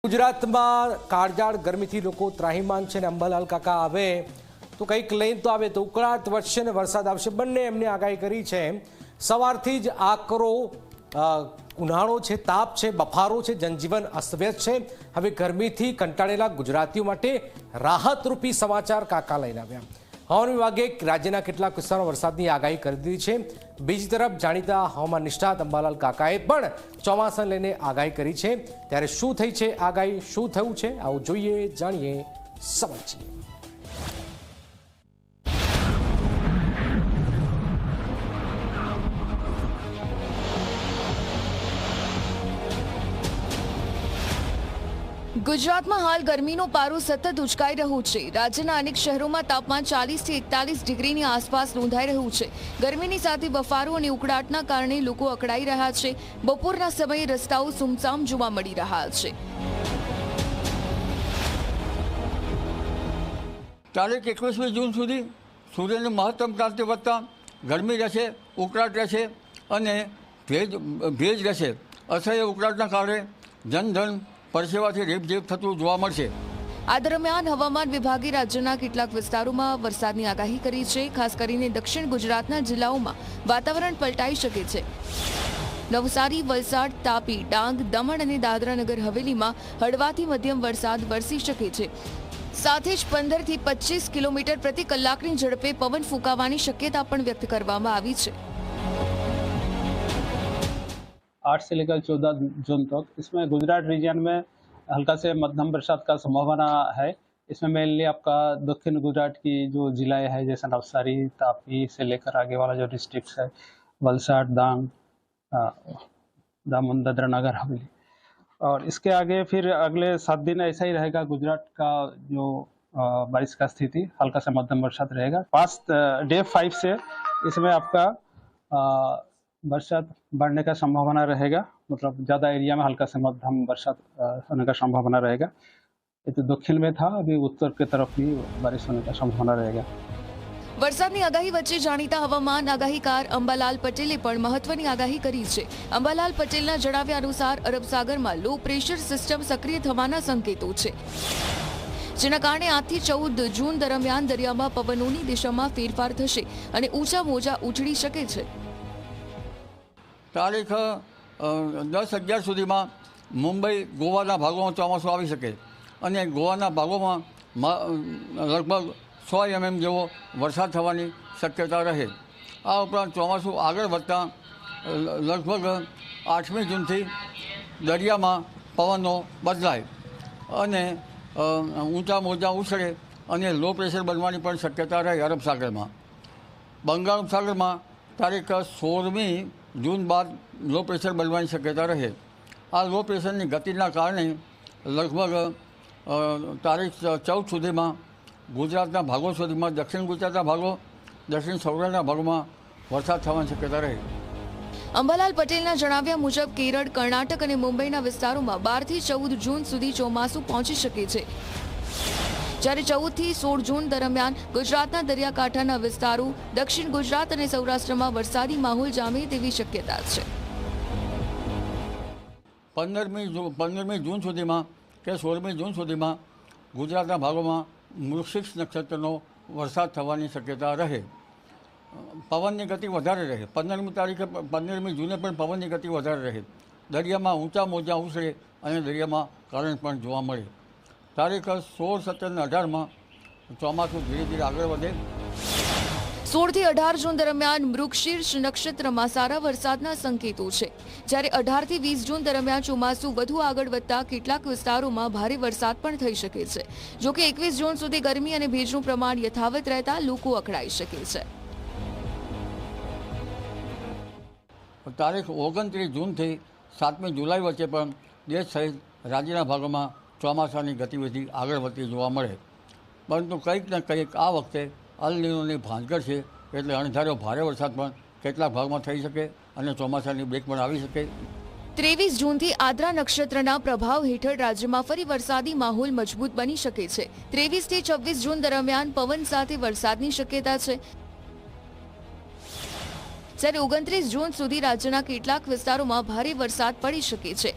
ગુજરાતમાં કાળઝાળ ગરમીથી લોકો ત્રાહિમામ છે ને અંબાલાલ કાકા આવે તો કંઈક લઈને તો આવે તો ઉકળાટ વધશે ને વરસાદ આવશે, બંને એમને આગાહી કરી છે। સવારથી જ આકરો ઉનાળો છે, તાપ છે, બફારો છે, જનજીવન અસ્તવ્યસ્ત છે। હવે ગરમીથી કંટાળેલા ગુજરાતીઓ માટે રાહતરૂપી સમાચાર કાકા લઈને આવ્યા। હવામાન વિભાગે રાજ્યના કેટલાક વિસ્તારોમાં વરસાદની આગાહી કરી દીધી છે। બીજી તરફ જાણીતા હવામાન નિષ્ણાત અંબાલાલ કાકાએ પણ ચોમાસાને લઈને આગાહી કરી છે। ત્યારે શું થઈ છે આગાહી, શું થયું છે, આવું જોઈએ, જાણીએ, સમજીએ। ગુજરાતમાં હાલ ગરમીનો પારો સતત ઉચકાઈ રહ્યો છે। રાજ્યના અનેક શહેરોમાં તાપમાન 40 થી 41 ડિગ્રીની આસપાસ નોંધાઈ રહ્યું છે। ગરમીની સાથે બફારો અને ઉકળાટના કારણે લોકો અકળાઈ રહ્યા છે। બપોરના સમયે રસ્તાઓ સુમસામ જોવા મળી રહ્યા છે। તારીખ 21મી જૂન સુધી સૂર્યની મહત્તમ ક્રાંતિ વધતા ગરમી રહેશે, ઉકળાટ રહેશે અને ભેજ રહેશે। અસહ્ય ઉકળાટના કારણે જનધન પરસેવાથી રેપઝેપ થતું જોવા મળશે। આ દરમિયાન હવામાન વિભાગે રાજ્યના કેટલાક વિસ્તારોમાં વરસાદની આગાહી કરી છે। ખાસ કરીને દક્ષિણ ગુજરાતના જિલ્લાઓમાં વાતાવરણ પલટાઈ શકે છે। નવસારી, વલસાડ, તાપી, ડાંગ, દમણ અને દાદરાનગર હવેલીમાં હળવાથી મધ્યમ વરસાદ વરસી શકે છે। સાથે જ 15 થી 25 કિલોમીટર પ્રતિ કલાકની ઝડપે પવન ફૂંકાવાની શક્યતા પણ વ્યક્ત કરવામાં આવી છે। 8 से लेकर 14 जून तक इसमें गुजरात रीजन में हल्का से मध्यम बरसात का संभावना है। इसमें मेनली आपका दक्षिण गुजरात की जो जिलाएं हैं जैसे नवसारी, तापी से लेकर आगे वाला जो डिस्ट्रिक्ट है, वलसाड, डांग, दामन, दादरा नगर हवेली, और इसके आगे फिर अगले 7 दिन ऐसा ही रहेगा। गुजरात का जो बारिश का स्थिति हल्का से मध्यम बरसात रहेगा। डे 5 से इसमें आपका बरसात बढ़ने का संभावना रहेगा, मतलब ज़्यादा एरिया में हल्का से मध्यम बरसात होने का संभावना रहेगा। ये तो दक्षिण में था, अभी उत्तर की तरफ भी बारिश होने का संभावना रहेगा। વરસાદની આગાહી વચ્ચે જાણીતા હવામાન આગાહીકાર અંબાલાલ પટેલે પણ મહત્વની આગાહી કરી છે। અંબાલાલ પટેલના જણાવ્યા અનુસાર અરબ સાગરમાં લો પ્રેશર સિસ્ટમ સક્રિય થવાના સંકેતો છે, જેના કારણે 8 થી 14 જૂન દરમિયાન દરિયામાં પવનોની દિશામાં ફેરફાર થશે અને ઊંચા મોજા ઉછળી શકે છે। તારીખ 10-11 સુધીમાં મુંબઈ, ગોવાના ભાગોમાં ચોમાસું આવી શકે અને ગોવાના ભાગોમાં લગભગ 100 mm જેવો વરસાદ થવાની શક્યતા રહે। આ ઉપરાંત ચોમાસું આગળ વધતા લગભગ 8મી જૂનથી દરિયામાં પવનો બદલાય અને ઊંચા મોજા ઉછળે અને લો પ્રેશર બનવાની પણ શક્યતા રહે અરબ સાગરમાં। બંગાળ ઉપસાગરમાં તારીખ 16મી જૂન બાદ લો પ્રેશર બનવાની શક્યતા રહે। આ લો પ્રેશરની ગતિના કારણે લગભગ તારીખ 14 સુધીમાં ગુજરાતના ભાગો સુધીમાં, દક્ષિણ ગુજરાતના ભાગો, દક્ષિણ સૌરાષ્ટ્રના ભાગોમાં વરસાદ થવાની શક્યતા રહે। અંબાલાલ પટેલના જણાવ્યા મુજબ કેરળ, કર્ણાટક અને મુંબઈના વિસ્તારોમાં 12 થી 14 જૂન સુધી ચોમાસું પહોંચી શકે છે, જ્યારે 14 થી 16 જૂન દરમિયાન ગુજરાતના દરિયાકાંઠાના વિસ્તારો, દક્ષિણ ગુજરાત અને સૌરાષ્ટ્રમાં વરસાદી માહોલ જામે તેવી શક્યતા છે। 15મી જૂન સુધીમાં કે 16મી જૂન સુધીમાં ગુજરાતના ભાગોમાં મૃગશીર્ષ નક્ષત્રનો વરસાદ થવાની શક્યતા રહે। પવનની ગતિ વધારે રહે। 15મી જૂને પણ પવનની ગતિ વધારે રહે। દરિયામાં ઊંચા મોજા ઉછળે અને દરિયામાં કરંટ પણ જોવા મળે। તારીખ 16, 17 અને 18માં ચોમાસું ધીરે ધીરે આગળ વધે। 16 થી 18 જૂન દરમિયાન મૃગશીર્ષ નક્ષત્રમાં સારા વરસાદના સંકેતો છે, જ્યારે 18 થી 20 જૂન દરમિયાન ચોમાસું વધુ આગળ વધતા કેટલાક વિસ્તારોમાં ભારે વરસાદ પણ થઈ શકે છે। જો કે 21 જૂન સુધી ગરમી અને ભેજનું પ્રમાણ યથાવત રહેતા લોકો અકળાઈ શકે છે। તારીખ 29 જૂનથી 7મી જુલાઈ વચ્ચે પણ દેશ સહિત રાજ્યના ભાગોમાં ચોમાસાની ગતિવિધિ આગળ વધતી જોવા મળે, પરંતુ કંઈક ને કંઈક આ વખતે અલ નીનોની ભાંજગઢ છે, એટલે અણધાર્યો ભારે વરસાદ પણ કેટલાક ભાગમાં થઈ શકે અને ચોમાસાની બ્રેક પણ આવી શકે। 23 જૂનથી આદ્રા નક્ષત્રના પ્રભાવ હેઠળ રાજ્યમાં ફરી વરસાદી માહોલ મજબૂત બની શકે છે। 23 થી 26 જૂન દરમિયાન પવન સાથે વરસાદની શક્યતા છે, જ્યારે 29 જૂન સુધી રાજ્યના કેટલાક વિસ્તારોમાં ભારે વરસાદ પડી શકે છે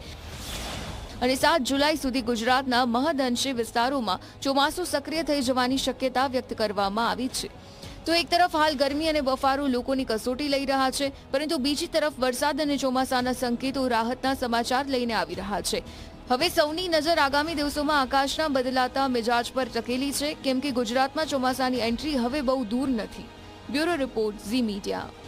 અને 7 જુલાઈ સુધી ગુજરાતના મહદઅંશે વિસ્તારોમાં ચોમાસું સક્રિય થઈ જવાની શક્યતા વ્યક્ત કરવામાં આવી છે. તો એક તરફ હાલ ગરમી અને બફારો લોકોની કસોટી લઈ રહ્યા છે, પરંતુ બીજી તરફ વરસાદ અને ચોમાસાના સંકેતો રાહતના સમાચાર લઈને આવી રહ્યા છે. હવે સૌની નજર આગામી દિવસોમાં આકાશના બદલાતા મિજાજ પર ટકેલી છે, કેમ કે ગુજરાતમાં ચોમાસાની એન્ટ્રી હવે બહુ દૂર નથી. Bureau report, Zee media.